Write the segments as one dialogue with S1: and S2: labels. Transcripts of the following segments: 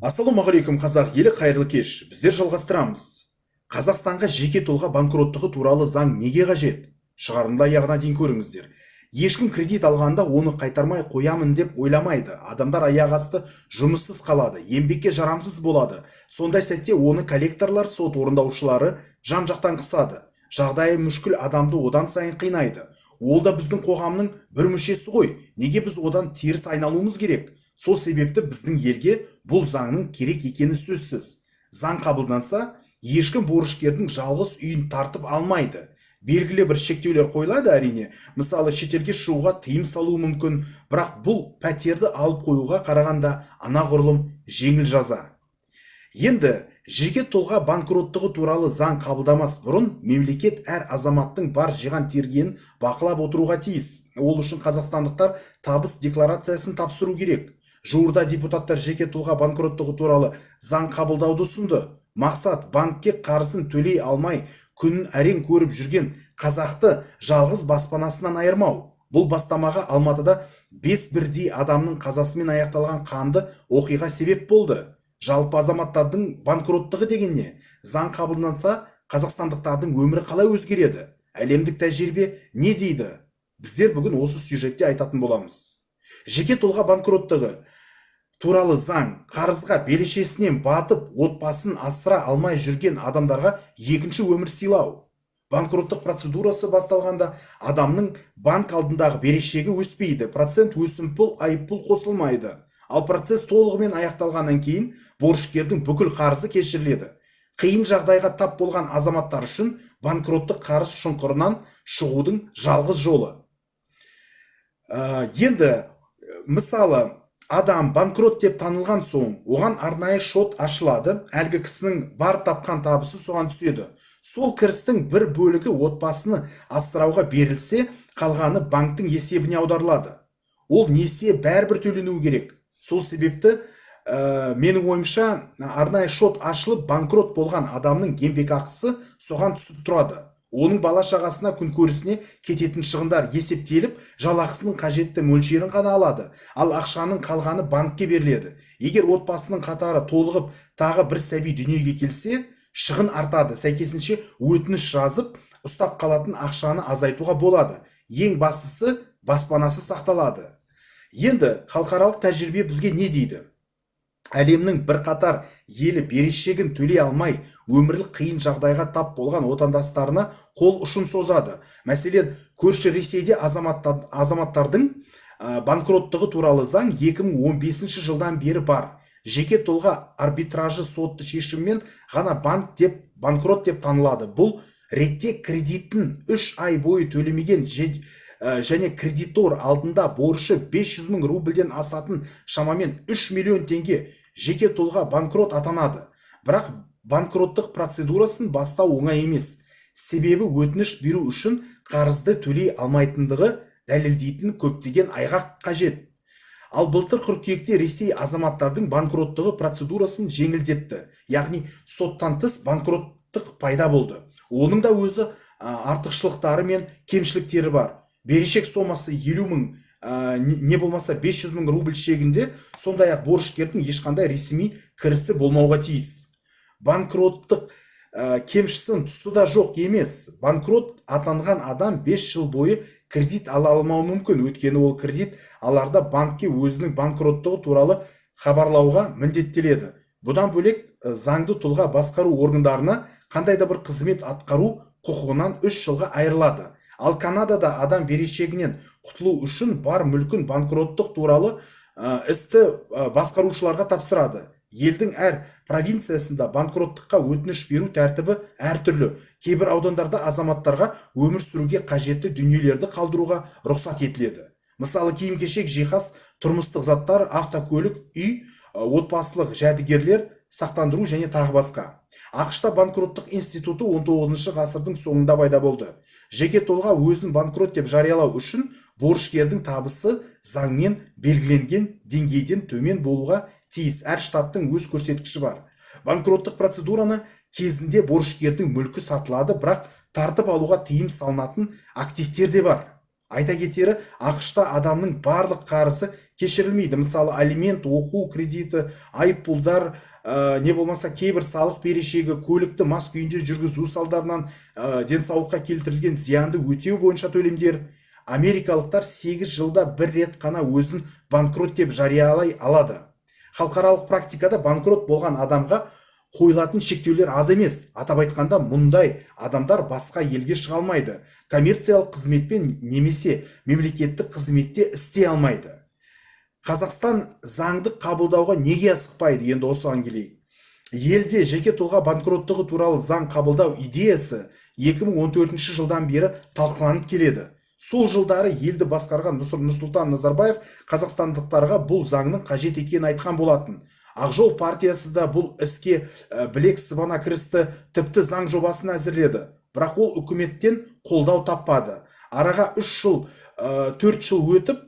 S1: Ассалаумағалейкум қазақ елі, қайырлы кеш. Біздер жалғастырамыз. Қазақстанға жеке тұлға банкроттығы туралы заң неге қажет? Шығарында аяғына дейін көріңіздер. Ешкім кредит алғанда оны қайтармай қоямын деп ойламайды. Адамдар аяқ асты жұмыссыз қалады, еңбекке жарамсыз болады. Сондай сәтте оны коллекторлар, сот орындаушылары жан-жақтан қысады. Жағдайы мүшкіл адамды одан сайын қинайды. Ол да біздің қоғамның бір мүшесі ғой. Неге біз одан теріс айналуымыз керек? Сол себепті біздің елге бұл заңның керек екені сөзсіз. Заң қабылданса, ешкім борышкердің жалғыз үйін тартып алмайды. Белгілі бір шектеулер қойылады әрине. Мысалы, шетелге шығуға тыйым салу мүмкін, бірақ бұл пәтерді алып қоюға қарағанда анағұрлым жеңіл жаза. Енді жеке тұлға банкроттығы туралы заң қабылдамас бұрын мемлекет әр азаматтың бар жиған тергенін бақылап отыруға тиіс. Ол үшін қазақстандықтар табыс декларациясын тапсыру керек. Жуырда депутаттар жеке тұлға банкроттығы туралы заң қабылдауды ұсынды. Мақсат банкке қарызын төлей алмай күнін әрең көріп жүрген қазақты жалғыз баспанасынан айырмау. Бұл бастамаға Алматыда 5 бірдей адамның қазасымен аяқталған қанды оқиға себеп болды. Жалпы азаматтардың банкроттығы деген не? Заң қабылданса, қазақстандықтардың өмірі қалай өзгереді? Әлемдік тәжірибе не дейді? Біздер бүгін осы сюжетте айтатын боламыз. Жеке тұлға банкроттығы туралы заң қарызға белешесінен батып, отбасын асыра алмай жүрген адамдарға екінші өмір сыйлау. Банкроттық процедурасы басталғанда адамның банк алдындағы берешегі өспейді, процент өсімпұл, айыппұл қосылмайды. Ал процесс толығымен аяқталғаннан кейін борышкердің бүкіл қарызы кешіріледі. Қиын жағдайға тап болған азаматтар үшін банкроттық қарыз шұңқырынан шығудың жалғыз жолы. Енді мысалы, адам банкрот деп танылған соң, оған арнайы шот ашылады, әлгі кісінің бар тапқан табысы соған түседі. Сол кірістің бір бөлігі отбасыны асырауға берілсе, қалғаны банктың есебіне аударылады. Ол несие бәрібір төленуі керек. Сол себепті менің ойымша арнайы шот ашылып, банкрот болған адамның еңбекақысы соған түсіп тұрады. Оның бала шағасына, күнкөрісіне кететін шығындар есептеліп, жалақысының қажетті мөлшерін ғана алады. Ал ақшаның қалғаны банкке беріледі. Егер отбасының қатары толығып, тағы бір сәби дүниеге келсе, шығын артады. Сәйкесінше өтініш жазып, ұстап қалатын ақшаны азайтуға болады. Ең бастысы, баспанасы сақталады. Енді халықаралық тәжірибе бізге не дейді? Әлемнің бірқатар елі берешегін төлей алмай, өмірлік қиын жағдайға тап болған отандастарына қол ұшын созады. Мәселен, көрші Ресейде азаматтардың банкроттығы туралы заң 2015 жылдан бері бар. Жеке тұлға арбитражы сотты шешіммен ғана банкрот деп танылады. Бұл ретте кредитін 3 ай бойы төлемеген және кредитор алдында борышы 500 мың рубльден асатын шамамен 3 миллион теңге жеке тұлға банкрот атанады. Бірақ банкроттық процедурасын бастау оңай емес. Себебі өтініш беру үшін қарызды төлей алмайтындығы дәлелдейтін көптеген айғақ қажет. Ал былтыр қыркүйекте Ресей азаматтардың банкроттығы процедурасын жеңілдетті. Яғни соттан тыс банкроттық пайда болды. Оның да өзі артықшылықтары мен кемшіліктері бар. Берешек сомасы 50 мың, не болмаса 500 мың рубль шегінде, сондай-ақ борышкердің ешқандай ресми кірісі болмауға тиіс. Банкроттық кемшісін тұсы да жоқ емес. Банкрот атанған адам 5 жыл бойы кредит ала алмауы мүмкін. Өйткені ол кредит аларда банкке өзінің банкроттығы туралы хабарлауға міндеттеледі. Бұдан бөлек заңды тұлға басқару органдарына қандай да бір қызмет атқару құқығынан 3 жылға айырылады. Ал Канадада адам берешегінен құтылу үшін бар мүлкін банкроттық туралы істі басқарушыларға тапсырады. Елдің әр провинциясында банкроттыққа өтініш беру тәртібі әртүрлі. Кейбір аудандарда азаматтарға өмір сүруге қажетті дүниелерді қалдыруға рұқсат етіледі. Мысалы, киім-кешек, жиһаз, тұрмыстық заттар, автокөлік, үй, отбасылық жәдігерлер, сақтандыру және тағы басқа. ақш-та банкроттық институты 19 ғасырдың соңында пайда болды. Жеке тұлға өзін банкрот деп жариялау үшін борышкердің табысы заңмен белгіленген деңгейден төмен болуға тиіс. Әр штаттың өз көрсеткіші бар. Банкроттық процедураны кезінде борышкердің мүлкі сатылады, бірақ тартып алуға тыйым салынатын активтер де бар. Айта кетері, ақш-та адамның барлық қарызы кешірілмейді. Мысалы, алимент, оқу кредиті, айыппұлдар, не болмаса кейбір салық берешегі, көлікті мас күйінде жүргізу салдарынан денсаулыққа келтірілген зиянды өтеу бойынша төлемдер. Америкалықтар 8 жылда бір рет қана өзін банкрот деп жариялай алады. Халықаралық практикада банкрот болған адамға қойылатын шектеулер аз емес. Атап айтқанда, мұндай адамдар басқа елге шыға алмайды, коммерциялық қызметпен немесе мемлекеттік қызметте істей алмайды. Қазақстан заңды қабылдауға неге асықпайды? Енді осыған келейік. Елде жеке тұлға банкроттығы туралы заң қабылдау идеясы 2014 жылдан бері талқыланып келеді. Сол жылдары елді басқарған Нұрсұлтан Назарбаев қазақстандықтарға бұл заңның қажет екенін айтқан болатын. Ақжол партиясы да бұл іске білек сыбана кірісті, тіпті заң жобасын әзірледі. Бірақ ол үкіметтен қолдау таппады. Араға 4 жыл өтіп,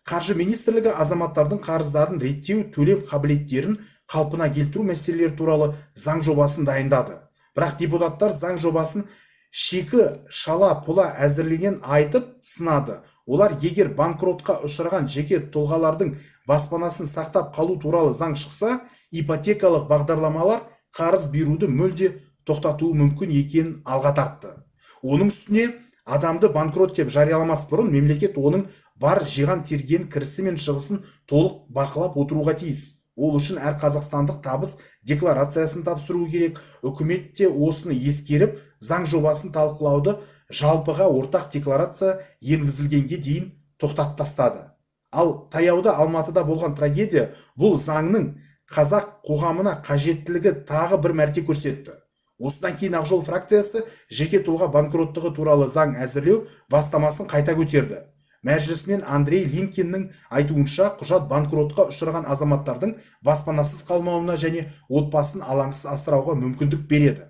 S1: Қаржы министрлігі азаматтардың қарыздарын реттеу, төлем қабілеттерін қалпына келтіру мәселелері туралы заң жобасын дайындады. Бірақ депутаттар заң жобасын шикі шала пұла әзірленген айтып сынады. Олар егер банкротқа ұшыраған жеке тұлғалардың баспанасын сақтап қалу туралы заң шықса, ипотекалық бағдарламалар қарыз беруді мүлде тоқтатуы мүмкін екенін алға тартты. Оның үстіне адамды банкрот деп жарияламас бұрын мемлекет оның бар жиған терген кірісі мен шығысын толық бақылап отыруға тиіс. Ол үшін әр қазақстандық табыс декларациясын тапсыру керек. Үкімет те осыны ескеріп, заң жобасын талқылауды жалпыға ортақ декларация енгізілгенге дейін тоқтатып тастады. Ал таяуда Алматыда болған трагедия бұл заңның қазақ қоғамына қажеттілігі тағы бір мәрте көрсетті. Осыдан кейін Ақжол фракциясы жеке тұлға банкроттығы туралы заң әзірлеу бастамасын қайта көтерді. Мәжілісмен Андрей Линкиннің айтуынша, құжат банкротқа ұшыраған азаматтардың баспанасыз қалмауына және отбасын алаңсыз асырауға мүмкіндік береді.